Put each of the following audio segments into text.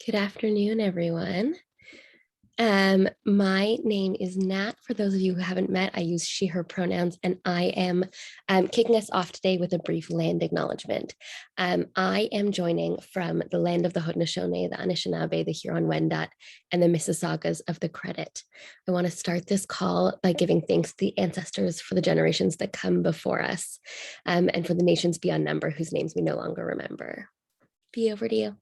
Good afternoon, everyone. My name is Nat. For those of you who haven't met, I use she, her pronouns, and I am kicking us off today with a brief land acknowledgement. I am joining from the land of the Haudenosaunee, the Anishinaabe, the Huron-Wendat, and the Mississaugas of the Credit. I want to start this call by giving thanks to the ancestors for the generations that come before us, and for the nations beyond number whose names we no longer remember. Be over to you.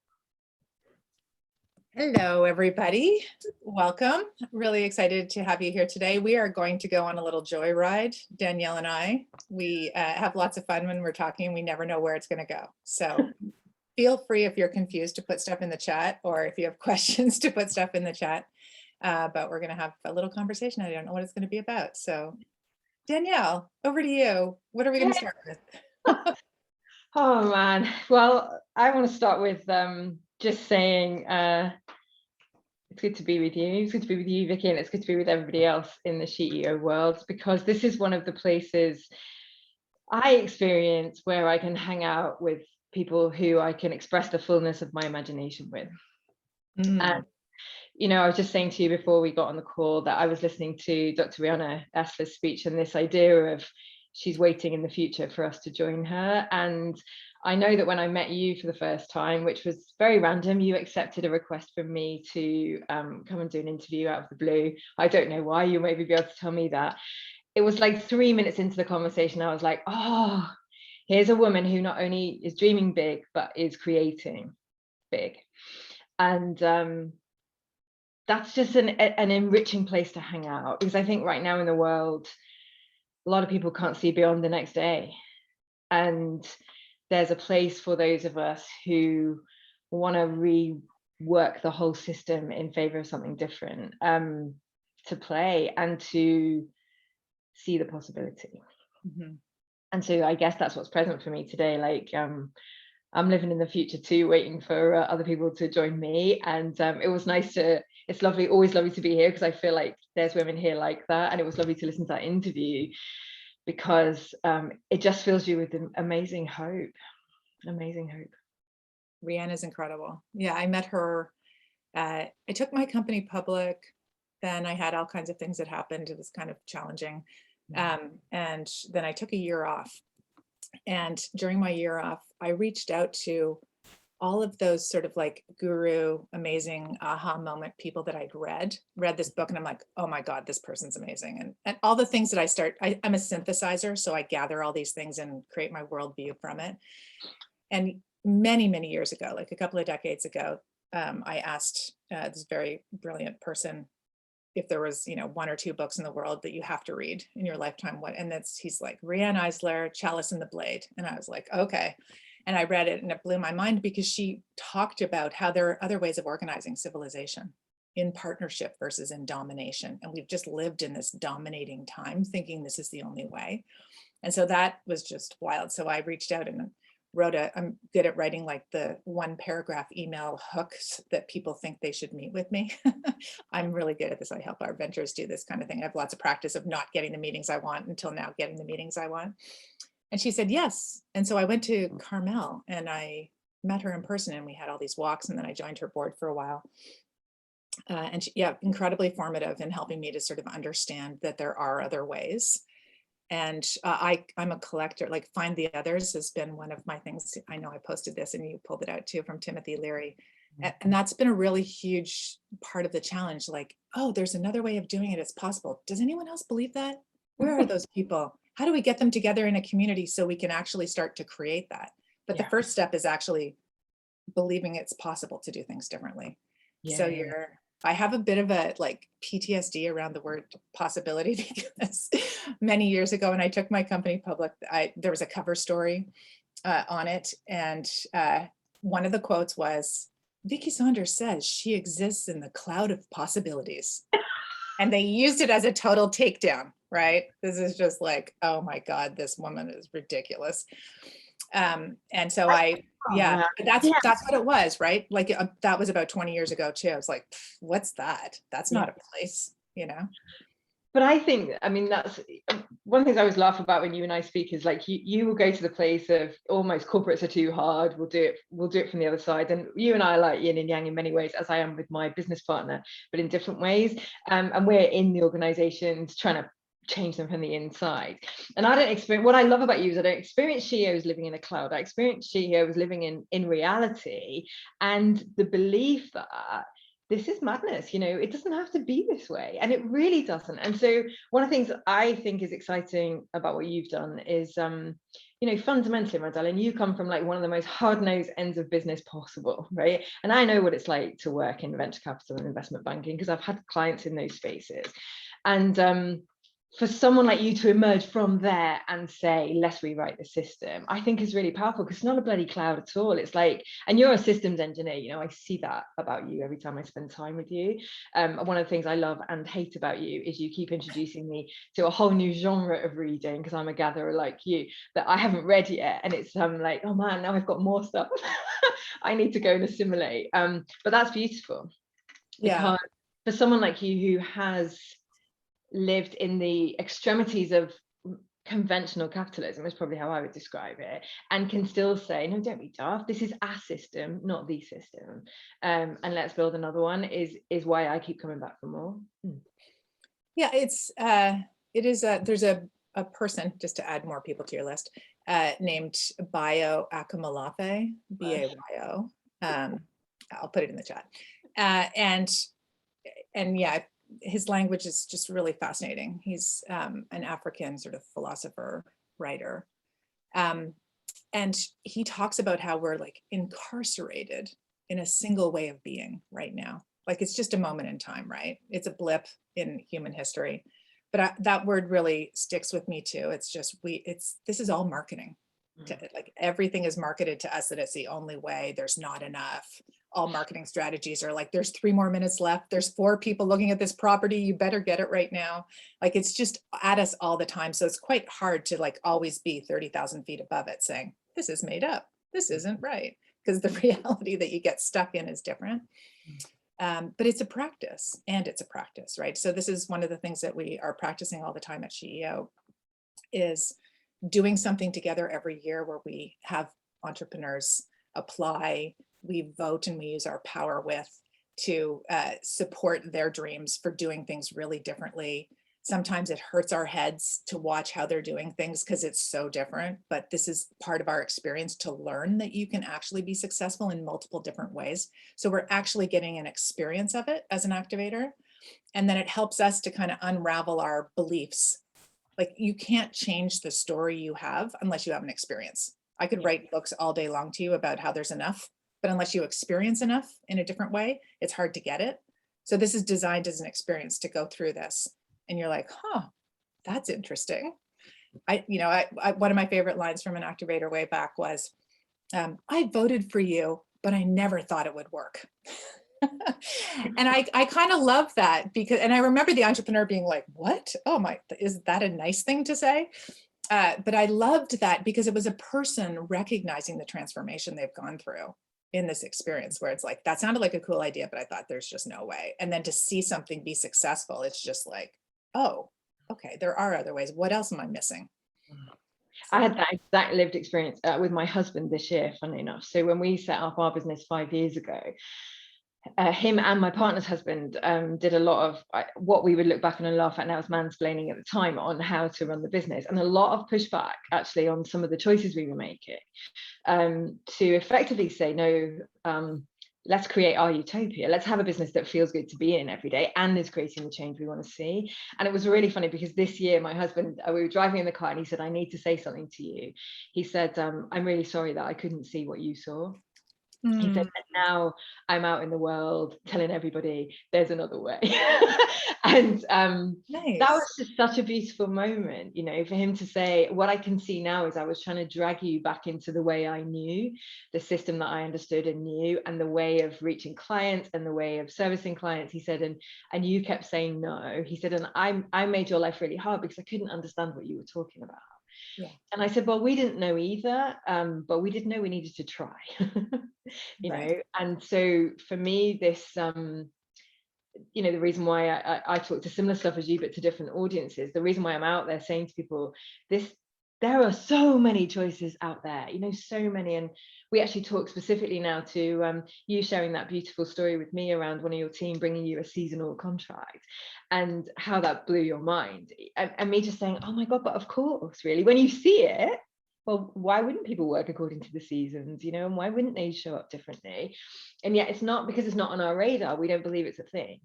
Hello, everybody. Welcome. Really excited to have you here today. We are going to go on a little joyride, Danielle and I. We have lots of fun when we're talking. We never know where it's going to go. So feel free if you're confused to put stuff in the chat, or if you have questions to put stuff in the chat. But we're going to have a little conversation. I don't know what it's going to be about. So Danielle, over to you. What are we going to start with? Oh man, well, I want to start with just saying it's good to be with you. It's good to be with you, Vicky, and it's good to be with everybody else in the SheEO world, because this is one of the places I experience where I can hang out with people who I can express the fullness of my imagination with. And you know, I was just saying to you before we got on the call that I was listening to Dr. Rihanna Esler's speech, and this idea of she's waiting in the future for us to join her. And I know that when I met you for the first time, which was very random, you accepted a request from me to come and do an interview out of the blue. I don't know why. You maybe be able to tell me that. It was like 3 minutes into the conversation, I was like, oh, here's a woman who not only is dreaming big, but is creating big. And that's just an enriching place to hang out, because I think right now in the world, a lot of people can't see beyond the next day. And there's a place for those of us who want to rework the whole system in favor of something different, to play and to see the possibility. And so I guess that's what's present for me today. Like, I'm living in the future too, waiting for other people to join me. And it was nice it's lovely, always lovely to be here, because I feel like there's women here like that. And it was lovely to listen to that interview, because it just fills you with amazing hope. Rihanna's incredible. Yeah, I met her. I took my company public. Then I had all kinds of things that happened. It was kind of challenging. And then I took a year off. And during my year off, I reached out to all of those sort of like guru, amazing aha moment people that I'd read this book, and I'm like, oh my God, this person's amazing. And all the things that I'm a synthesizer. So I gather all these things and create my worldview from it. And many, many years ago, like a couple of decades ago, I asked this very brilliant person if there was, one or two books in the world that you have to read in your lifetime, he's like, Rihanna Eisler, Chalice and the Blade. And I was like, okay. And I read it and it blew my mind, because she talked about how there are other ways of organizing civilization in partnership versus in domination. And we've just lived in this dominating time thinking this is the only way. And so that was just wild. So I reached out and I'm good at writing like the 1 paragraph email hooks that people think they should meet with me. I'm really good at this. I help our ventures do this kind of thing. I have lots of practice of not getting the meetings I want until now getting the meetings I want. And she said, yes. And so I went to Carmel and I met her in person, and we had all these walks, and then I joined her board for a while. And incredibly formative in helping me to sort of understand that there are other ways. And I'm a collector. Like, Find the Others has been one of my things. I know I posted this and you pulled it out too, from Timothy Leary. And that's been a really huge part of the challenge. Like, oh, there's another way of doing it. It's possible. Does anyone else believe that? Where are those people? How do we get them together in a community so we can actually start to create that? But the first step is actually believing it's possible to do things differently. So I have a bit of a like PTSD around the word possibility, because many years ago when I took my company public, there was a cover story on it. And one of the quotes was, Vicky Saunders says she exists in the cloud of possibilities. And they used it as a total takedown, right? This is just like, oh my God, this woman is ridiculous. And so that's what it was, right? Like that was about 20 years ago too. I was like, what's that? That's not a place, But I think, I mean, that's one of the things I always laugh about when you and I speak is like you will go to the place of almost corporates are too hard. We'll do it from the other side. And you and I are like yin and yang in many ways, as I am with my business partner, but in different ways. And we're in the organizations trying to change them from the inside. And I don't experience, what I love about you is I don't experience SheEO as living in a cloud. I experience SheEO as living in reality, and the belief that this is madness, it doesn't have to be this way, and it really doesn't. And so one of the things I think is exciting about what you've done is fundamentally, my darling, you come from like one of the most hard-nosed ends of business possible, right? And I know what it's like to work in venture capital and investment banking because I've had clients in those spaces. And for someone like you to emerge from there and say, let's rewrite the system, I think is really powerful, because it's not a bloody cloud at all. It's like, and you're a systems engineer, I see that about you every time I spend time with you. One of the things I love and hate about you is you keep introducing me to a whole new genre of reading, because I'm a gatherer like you, that I haven't read yet. And it's like, oh man, now I've got more stuff I need to go and assimilate. But that's beautiful. Yeah. Because for someone like you who has lived in the extremities of conventional capitalism, is probably how I would describe it, and can still say, no, don't be daft, this is a system, not the system, and let's build another one, is why I keep coming back for more. Yeah, there's a person, just to add more people to your list, named Akumalathe, Bayo. I'll put it in the chat. And yeah, his language is just really fascinating. He's an African sort of philosopher, writer. And he talks about how we're like incarcerated in a single way of being right now. Like it's just a moment in time, right? It's a blip in human history. But that word really sticks with me too. It's just, this is all marketing. Like everything is marketed to us that it's the only way, there's not enough. All marketing strategies are like, there's 3 more minutes left, there's 4 people looking at this property, you better get it right now. Like it's just at us all the time. So it's quite hard to like always be 30,000 feet above it saying, this is made up, this isn't right, because the reality that you get stuck in is different. But it's a practice, right? So this is one of the things that we are practicing all the time at SheEO, is doing something together every year where we have entrepreneurs apply, we vote, and we use our power with to support their dreams for doing things really differently. Sometimes it hurts our heads to watch how they're doing things because it's so different, but this is part of our experience to learn that you can actually be successful in multiple different ways. So we're actually getting an experience of it as an activator. And then it helps us to kind of unravel our beliefs. Like you can't change the story you have unless you have an experience. I could write books all day long to you about how there's enough, but unless you experience enough in a different way, it's hard to get it. So this is designed as an experience to go through this. And you're like, huh, that's interesting. One of my favorite lines from an activator way back was, I voted for you, but I never thought it would work. And I kind of love that, because, and I remember the entrepreneur being like, what? Oh my, is that a nice thing to say? But I loved that because it was a person recognizing the transformation they've gone through in this experience, where it's like, that sounded like a cool idea, but I thought there's just no way. And then to see something be successful, it's just like, oh, okay, there are other ways. What else am I missing? I had that exact lived experience with my husband this year, funnily enough. So when we set up our business 5 years ago, him and my partner's husband did a lot of what we would look back and laugh at now as mansplaining at the time on how to run the business, and a lot of pushback actually on some of the choices we were making, to effectively say, no, let's create our utopia. Let's have a business that feels good to be in every day and is creating the change we want to see. And it was really funny because this year, my husband, we were driving in the car and he said, I need to say something to you. He said, I'm really sorry that I couldn't see what you saw. He said, now I'm out in the world telling everybody there's another way. And Nice. That was just such a beautiful moment, for him to say, what I can see now is I was trying to drag you back into the way I knew, the system that I understood and knew, and the way of reaching clients and the way of servicing clients. He said, and you kept saying no. He said, and I made your life really hard because I couldn't understand what you were talking about. Yeah. And I said, well, we didn't know either, but we did know we needed to try, you know. And so for me, this the reason why I talk to similar stuff as you, but to different audiences, the reason why I'm out there saying to people, there are so many choices out there, so many. And we actually talk specifically now to you sharing that beautiful story with me around one of your team bringing you a seasonal contract and how that blew your mind. And me just saying, oh my God, but of course, really, when you see it, well, why wouldn't people work according to the seasons, and why wouldn't they show up differently? And yet it's not, because it's not on our radar, we don't believe it's a thing,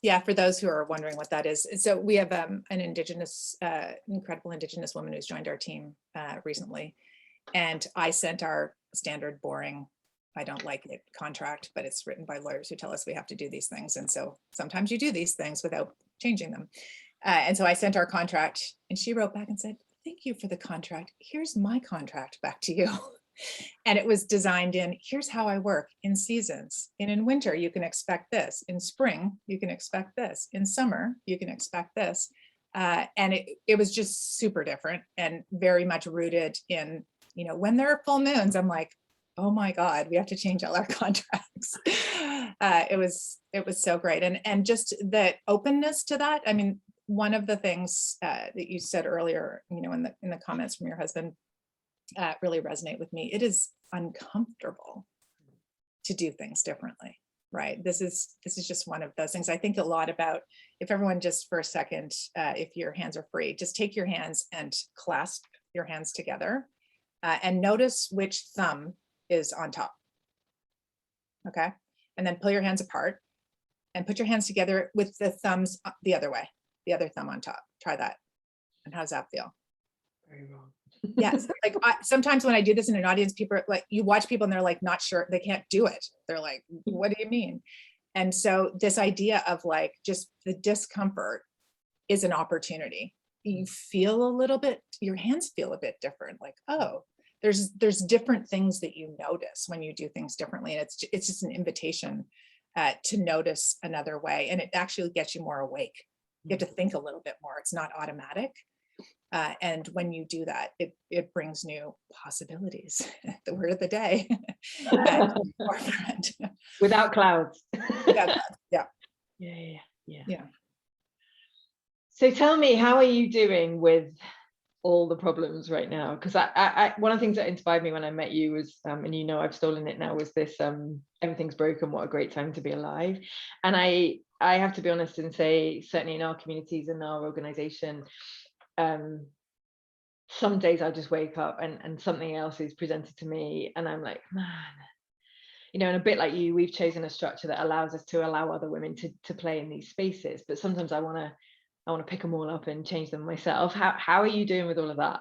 Yeah, for those who are wondering what that is. So we have an incredible Indigenous woman who's joined our team recently. And I sent our standard boring, I don't like it contract, but it's written by lawyers who tell us we have to do these things. And so sometimes you do these things without changing them. And so I sent our contract and she wrote back and said, thank you for the contract. Here's my contract back to you. And it was designed in, here's how I work in seasons. And in winter, you can expect this. In spring, you can expect this. In summer, you can expect this. And it was just super different and very much rooted in, when there are full moons, I'm like, oh my God, we have to change all our contracts. It was so great. And just the openness to that. I mean, one of the things that you said earlier, in the comments from your husband, really resonate with me. It is uncomfortable to do things differently, right? This is just one of those things. I think a lot about, if everyone just for a second, if your hands are free, just take your hands and clasp your hands together and notice which thumb is on top. Okay. And then pull your hands apart and put your hands together with the thumbs the other way, the other thumb on top. Try that. And how does that feel? Very wrong. Yes. Like sometimes when I do this in an audience, people are like, you watch people and they're like, not sure, they can't do it. They're like, what do you mean? And so this idea of like, just the discomfort is an opportunity. You feel a little bit, your hands feel a bit different. Like, oh, there's different things that you notice when you do things differently. And it's just an invitation to notice another way. And it actually gets you more awake. You have to think a little bit more. It's not automatic. And when you do that, it brings new possibilities. The word of the day. Without clouds. Yeah. Yeah. So tell me, how are you doing with all the problems right now? Because I one of the things that inspired me when I met you was, and I've stolen it now, was this everything's broken, what a great time to be alive. And I have to be honest and say, certainly in our communities and our organization, some days I just wake up and something else is presented to me and I'm like, man, and a bit like you, we've chosen a structure that allows us to allow other women to play in these spaces, but sometimes I want to pick them all up and change them myself. How are you doing with all of that?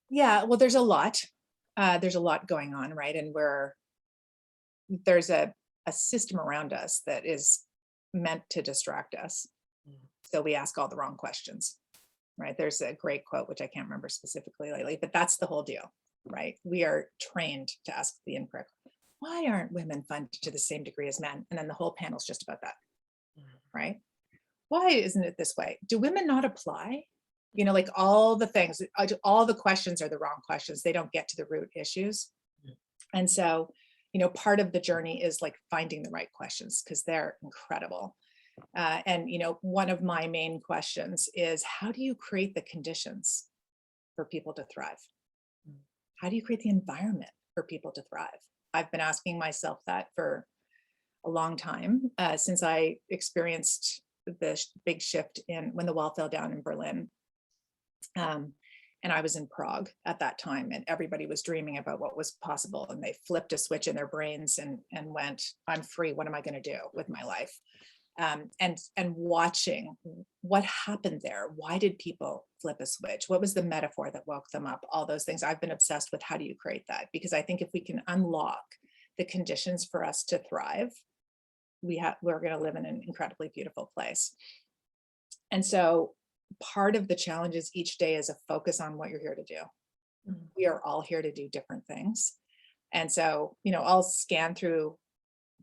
Yeah, well, there's a lot going on, right? And there's a system around us that is meant to distract us. So we ask all the wrong questions. Right. There's a great quote, which I can't remember specifically lately, but that's the whole deal, right? We are trained to ask the incorrect, why aren't women funded to the same degree as men? And then the whole panel's just about that, right? Why isn't it this way? Do women not apply? Like all the things, all the questions are the wrong questions. They don't get to the root issues. And so, part of the journey is like finding the right questions because they're incredible. And one of my main questions is, how do you create the conditions for people to thrive? How do you create the environment for people to thrive? I've been asking myself that for a long time, since I experienced the big shift when the wall fell down in Berlin. And I was in Prague at that time, and everybody was dreaming about what was possible. And they flipped a switch in their brains and went, I'm free. What am I going to do with my life? And watching what happened there. Why did people flip a switch? What was the metaphor that woke them up? All those things. I've been obsessed with how do you create that? Because I think if we can unlock the conditions for us to thrive, we're going to live in an incredibly beautiful place. And so part of the challenge is each day is a focus on what you're here to do. We are all here to do different things. And so, I'll scan through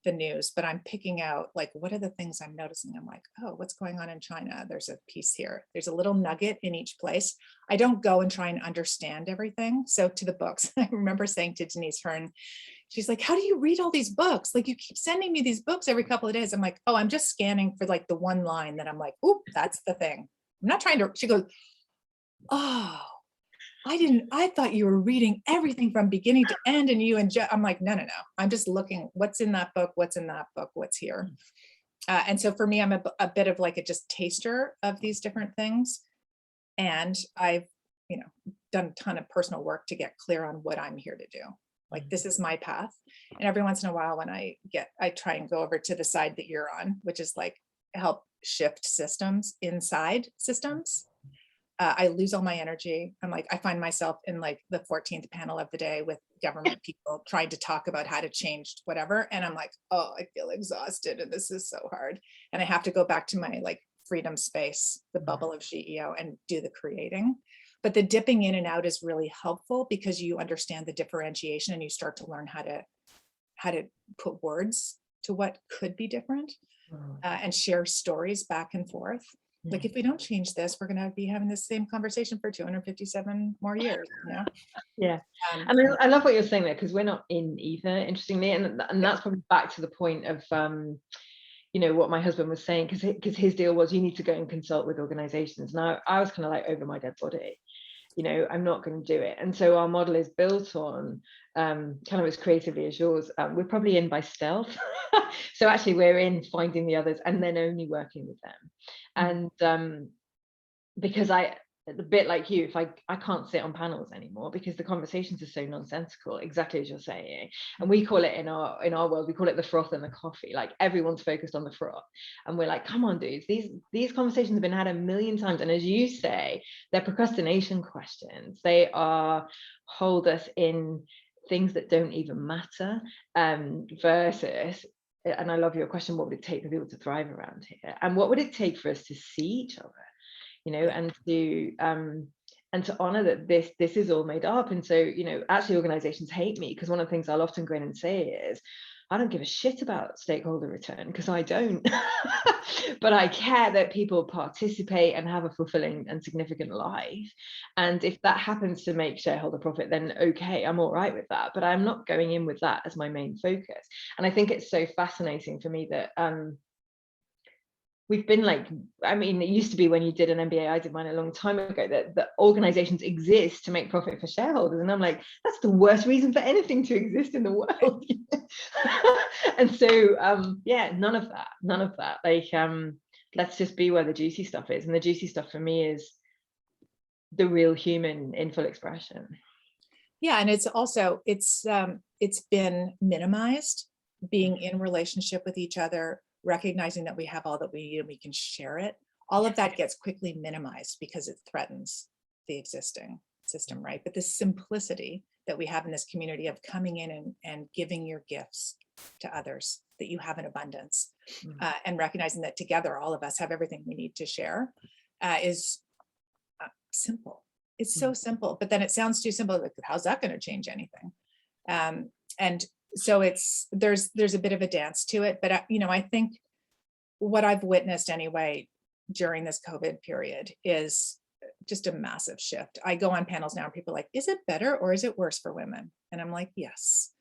the news, but I'm picking out like, what are the things I'm noticing? I'm like, oh, what's going on in China? There's a piece here. There's a little nugget in each place. I don't go and try and understand everything. So to the books, I remember saying to Denise Hearn, she's like, how do you read all these books? Like, you keep sending me these books every couple of days. I'm like, oh, I'm just scanning for like the one line that I'm like, oop, that's the thing. I'm not trying to, she goes, oh, I thought you were reading everything from beginning to end and you and I'm like, no. I'm just looking, what's in that book? What's in that book? What's here? And so for me, I'm a bit of like a just taster of these different things. And I've, done a ton of personal work to get clear on what I'm here to do. Like, this is my path. And every once in a while when I try and go over to the side that you're on, which is like help shift systems inside systems. I lose all my energy. I'm like, I find myself in like the 14th panel of the day with government people trying to talk about how to change whatever. And I'm like, oh, I feel exhausted and this is so hard. And I have to go back to my like freedom space, the bubble of SheEO, and do the creating. But the dipping in and out is really helpful because you understand the differentiation and you start to learn how to put words to what could be different, and share stories back and forth. Like, if we don't change this, we're going to be having the same conversation for 257 more years. Yeah. And I love what you're saying there, because we're not in either, interestingly. And that's probably back to the point of, what my husband was saying, because his deal was, you need to go and consult with organizations. Now, I was kind of like, over my dead body. I'm not going to do it. And so our model is built on kind of as creatively as yours. We're probably in by stealth. So actually we're in finding the others and then only working with them. And because a bit like you, if I can't sit on panels anymore because the conversations are so nonsensical, exactly as you're saying. And we call it in our world, we call it the froth and the coffee. Like, everyone's focused on the froth. And we're like, come on, dudes, these conversations have been had a million times. And as you say, they're procrastination questions. They hold us in things that don't even matter, versus, and I love your question, what would it take for people to thrive around here? And what would it take for us to see each other? And to honor that this is all made up. And so, actually organizations hate me because one of the things I'll often grin and say is, I don't give a shit about stakeholder return, because I don't. But I care that people participate and have a fulfilling and significant life. And if that happens to make shareholder profit, then okay, I'm all right with that. But I'm not going in with that as my main focus. And I think it's so fascinating for me that we've been like, it used to be when you did an MBA, I did mine a long time ago, that organizations exist to make profit for shareholders. And I'm like, that's the worst reason for anything to exist in the world. And so, none of that. Like, let's just be where the juicy stuff is. And the juicy stuff for me is the real human in full expression. Yeah. And it's also, it's been minimized, being in relationship with each other, recognizing that we have all that we need and we can share it. All of that gets quickly minimized because it threatens the existing system, right? But the simplicity that we have in this community of coming in and giving your gifts to others, that you have in abundance, and recognizing that together, all of us have everything we need to share, is simple. It's so simple, but then it sounds too simple. Like, how's that going to change anything? And so there's a bit of a dance to it, but I think what I've witnessed anyway during this COVID period is just a massive shift. I go on panels now and people are like, is it better or is it worse for women? And I'm like, yes.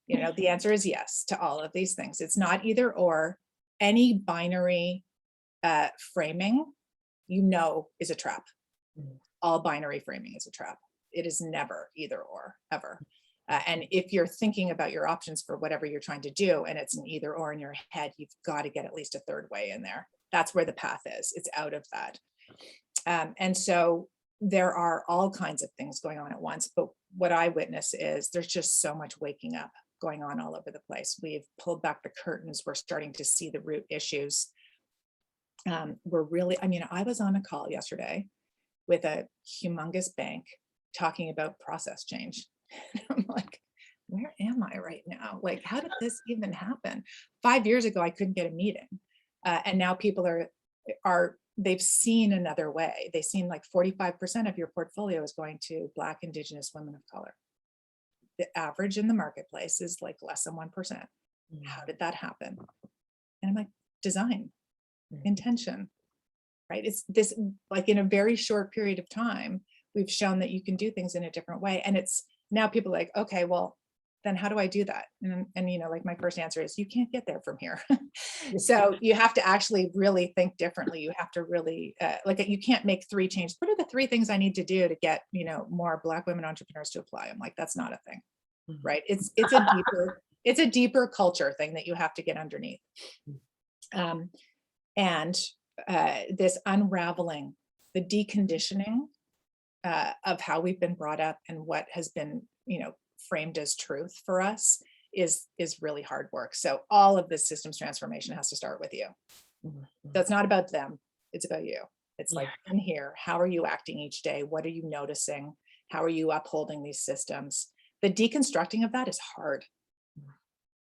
The answer is yes to all of these things. It's not either or. Any binary framing, is a trap. All binary framing is a trap. It is never either or, ever. And if you're thinking about your options for whatever you're trying to do, and it's an either or in your head, you've got to get at least a third way in there. That's where the path is. It's out of that. And so there are all kinds of things going on at once. But what I witness is there's just so much waking up going on all over the place. We've pulled back the curtains. We're starting to see the root issues. We're really, I was on a call yesterday with a humongous bank talking about process change. I'm like, where am I right now? Like, how did this even happen? 5 years ago, I couldn't get a meeting. And now people they've seen another way. They've seen like 45% of your portfolio is going to Black, Indigenous, women of color. The average in the marketplace is like less than 1%. How did that happen? And I'm like, design, intention, right? It's this, like, in a very short period of time, we've shown that you can do things in a different way. And it's now people are like, okay, well, then how do I do that? And you know, like my first answer is you can't get there from here. So you have to actually really think differently. You have to really like you can't make 3 changes. What are the 3 things I need to do to get, you know, more Black women entrepreneurs to apply? I'm like, that's not a thing, right? It's a deeper culture thing that you have to get underneath. And this unraveling, the deconditioning of how we've been brought up and what has been, you know, framed as truth for us is really hard work. So all of this systems transformation has to start with you. So it's not about them, it's about you. It's like in here, how are you acting each day? What are you noticing? How are you upholding these systems? The deconstructing of that is hard,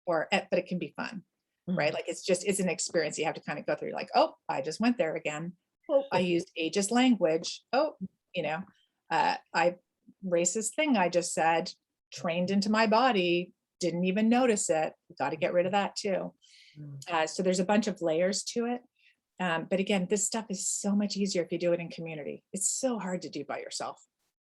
but it can be fun, right? Like it's an experience you have to kind of go through. Like, oh, I just went there again. Oh, I used ageist language. Oh, you know, I racist thing I just said, trained into my body, didn't even notice it. Got to get rid of that too. So there's a bunch of layers to it. But again, this stuff is so much easier if you do it in community. It's so hard to do by yourself.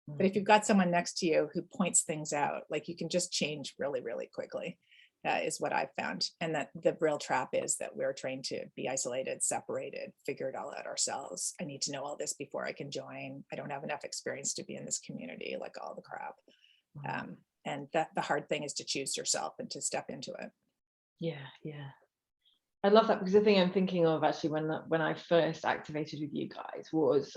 But if you've got someone next to you who points things out, like you can just change really, really quickly, is what I've found. And that the real trap is that we're trained to be isolated, separated, figure it all out ourselves. I need to know all this before I can join. I don't have enough experience to be in this community, like all the crap. And that the hard thing is to choose yourself and to step into it. Yeah. I love that, because the thing I'm thinking of actually when I first activated with you guys was,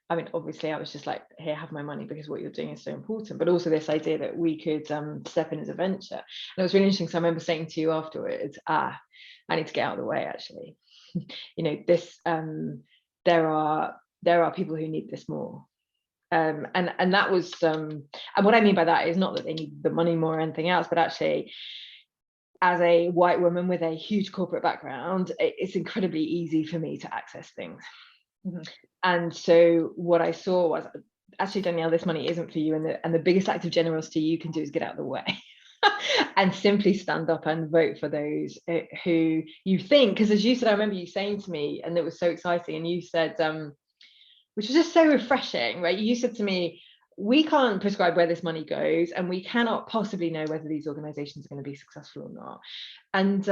I mean, obviously I was just like, here, have my money because what you're doing is so important, but also this idea that we could step in as a venture. And it was really interesting. So I remember saying to you afterwards, I need to get out of the way, actually. You know, this, there are people who need this more. And that was, and what I mean by that is not that they need the money more or anything else, but actually, as a white woman with a huge corporate background, it's incredibly easy for me to access things. And so what I saw was, actually, Danielle, this money isn't for you, and the biggest act of generosity you can do is get out of the way and simply stand up and vote for those who you think, because as you said, I remember you saying to me, and it was so exciting, and you said, which was just so refreshing, right? You said to me, we can't prescribe where this money goes, and we cannot possibly know whether these organizations are going to be successful or not. And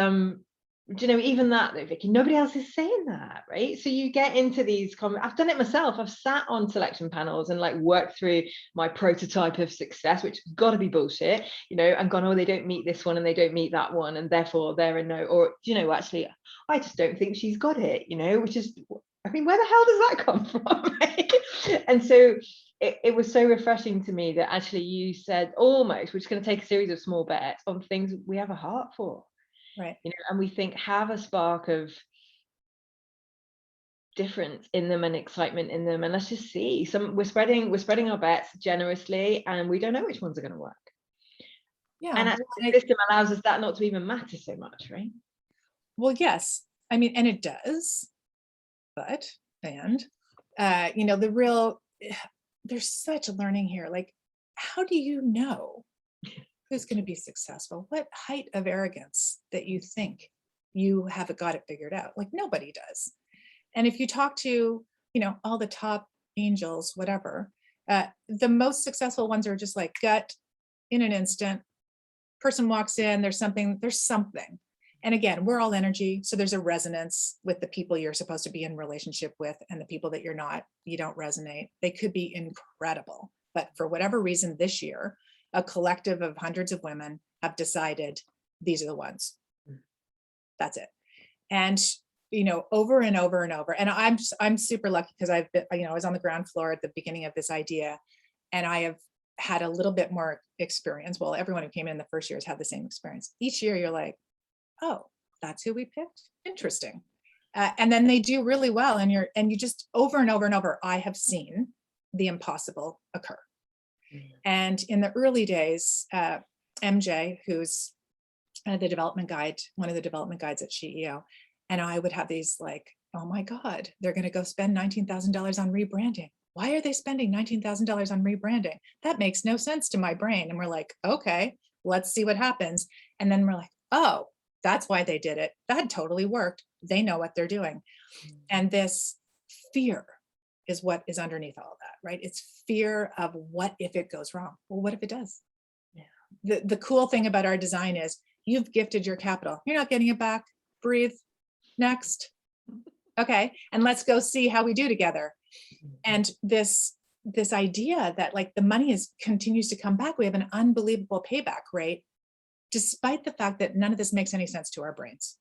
do you know, even that though, Vicky, nobody else is saying that, right? So you get into these I've done it myself. I've sat on selection panels and like worked through my prototype of success, which has got to be bullshit, you know, and gone, oh, they don't meet this one and they don't meet that one, and therefore they're a no. Or, you know, actually, I just don't think she's got it, you know, which is, I mean, where the hell does that come from? Right? And so it was so refreshing to me that actually you said, almost, we're just going to take a series of small bets on things we have a heart for. Right. You know, and we think have a spark of difference in them and excitement in them, and let's just see. We're spreading our bets generously, and we don't know which ones are going to work. Yeah. And actually, the system allows us that not to even matter so much, right? Well, yes. I mean, and it does, but you know, there's such a learning here. Like, how do you know who's going to be successful? What height of arrogance that you think you haven't got it figured out? Like, nobody does. And if you talk to, you know, all the top angels, whatever, the most successful ones are just like gut in an instant. Person walks in, there's something. And again, we're all energy. So there's a resonance with the people you're supposed to be in relationship with, and the people that you're not, you don't resonate. They could be incredible. But for whatever reason this year, a collective of hundreds of women have decided these are the ones. That's it. And, you know, over and over and over. And I'm super lucky because I've been, you know, I was on the ground floor at the beginning of this idea, and I have had a little bit more experience. Well, everyone who came in the first year has had the same experience. Each year you're like, oh, that's who we picked. Interesting. And then they do really well. And you just over and over and over, I have seen the impossible occur. And in the early days, MJ, who's the development guide, one of the development guides at SheEO, and I would have these like, oh my God, they're going to go spend $19,000 on rebranding. Why are they spending $19,000 on rebranding? That makes no sense to my brain. And we're like, okay, let's see what happens. And then we're like, oh, that's why they did it. That totally worked. They know what they're doing. And this fear is what is underneath all of that, right? It's fear of what if it goes wrong? Well, what if it does? the cool thing about our design is you've gifted your capital. You're not getting it back. Breathe. Next. Okay. And let's go see how we do together. And this idea that like the money continues to come back. We have an unbelievable payback rate, despite the fact that none of this makes any sense to our brains.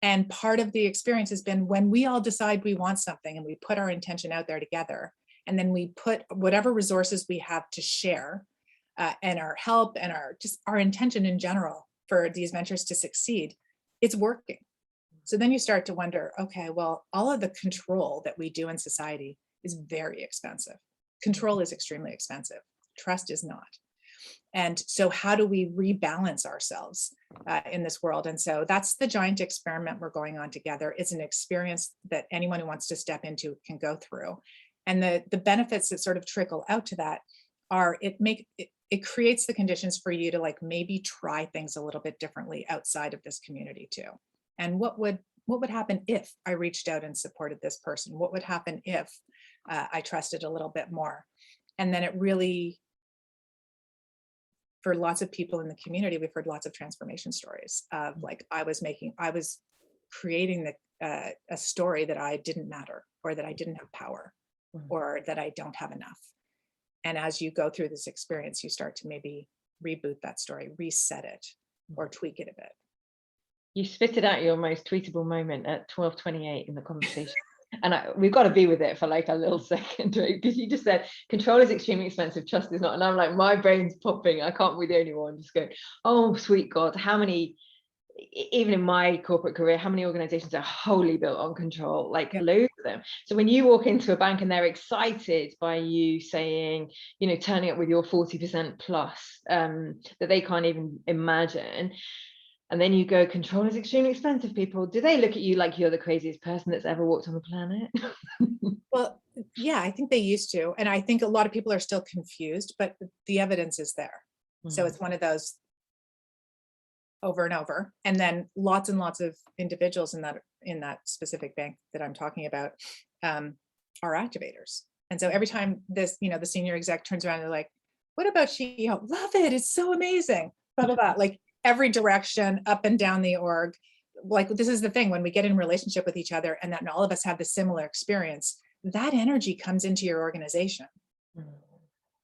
And part of the experience has been when we all decide we want something and we put our intention out there together, and then we put whatever resources we have to share and our help and our intention in general for these ventures to succeed, it's working. So then you start to wonder, okay, well, all of the control that we do in society is very expensive. Control is extremely expensive. Trust is not. And so how do we rebalance ourselves in this world? And so that's the giant experiment we're going on together. It's an experience that anyone who wants to step into can go through. And the benefits that sort of trickle out to that are it creates the conditions for you to like maybe try things a little bit differently outside of this community too. And what would happen if I reached out and supported this person? What would happen if I trusted a little bit more? And then it really, for lots of people in the community, we've heard lots of transformation stories of like, I was creating a story that I didn't matter, or that I didn't have power, or that I don't have enough. And as you go through this experience, you start to maybe reboot that story, reset it, or tweak it a bit. You spitted out your most tweetable moment at 12:28 in the conversation. And we've got to be with it for like a little second, right? Because you just said control is extremely expensive, trust is not. And I'm like, my brain's popping. I can't be the only one just going, oh, sweet God, how many, even in my corporate career, how many organizations are wholly built on control? Like loads of them. So when you walk into a bank and they're excited by you saying, you know, turning up with your 40% plus that they can't even imagine. And then you go, control is extremely expensive, people. Do they look at you like you're the craziest person that's ever walked on the planet? Well, yeah, I think they used to. And I think a lot of people are still confused, but the evidence is there. So it's one of those over and over. And then lots and lots of individuals in that specific bank that I'm talking about are activators. And so every time this, you know, the senior exec turns around and they're like, what about SheEO? Love it. It's so amazing. Blah, blah, blah. Like, every direction, up and down the org. Like, this is the thing, when we get in relationship with each other and that all of us have the similar experience, that energy comes into your organization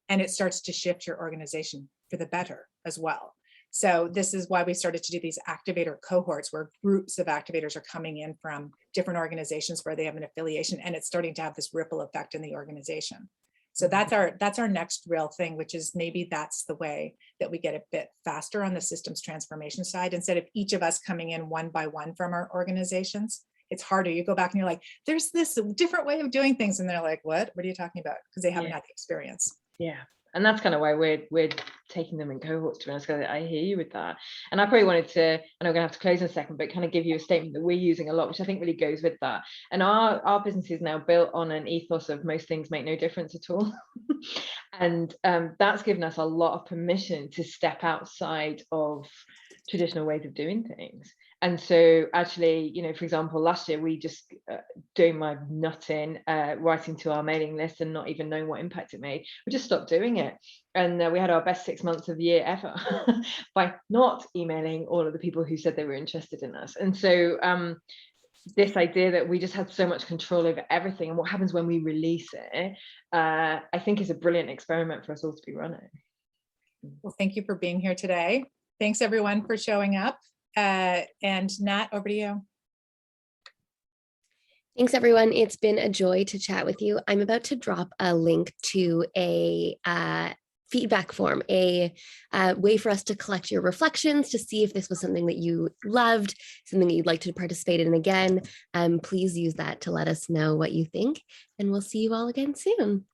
and it starts to shift your organization for the better as well. So this is why we started to do these activator cohorts, where groups of activators are coming in from different organizations where they have an affiliation, and it's starting to have this ripple effect in the organization. So that's our next real thing, which is maybe that's the way that we get a bit faster on the systems transformation side. Instead of each of us coming in one by one from our organizations, it's harder. You go back and you're like, there's this different way of doing things. And they're like, what are you talking about? Because they haven't had the experience. Yeah. And that's kind of why we're taking them in cohorts, to be honest. I hear you with that. And I probably wanted to, and I'm going to have to close in a second, but kind of give you a statement that we're using a lot, which I think really goes with that. And our business is now built on an ethos of most things make no difference at all. And that's given us a lot of permission to step outside of traditional ways of doing things. And so actually, you know, for example, last year we just doing my nutting, writing to our mailing list and not even knowing what impact it made. We just stopped doing it. And we had our best 6 months of the year ever by not emailing all of the people who said they were interested in us. And so this idea that we just had so much control over everything and what happens when we release it, I think is a brilliant experiment for us all to be running. Well, thank you for being here today. Thanks everyone for showing up. And Nat, over to you. Thanks, everyone. It's been a joy to chat with you. I'm about to drop a link to a feedback form, a way for us to collect your reflections to see if this was something that you loved, something that you'd like to participate in again. Please use that to let us know what you think, and we'll see you all again soon.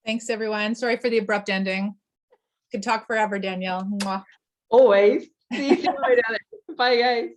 Thanks, everyone. Sorry for the abrupt ending. Could talk forever, Danielle. Mwah. Always. See you soon. Bye, guys.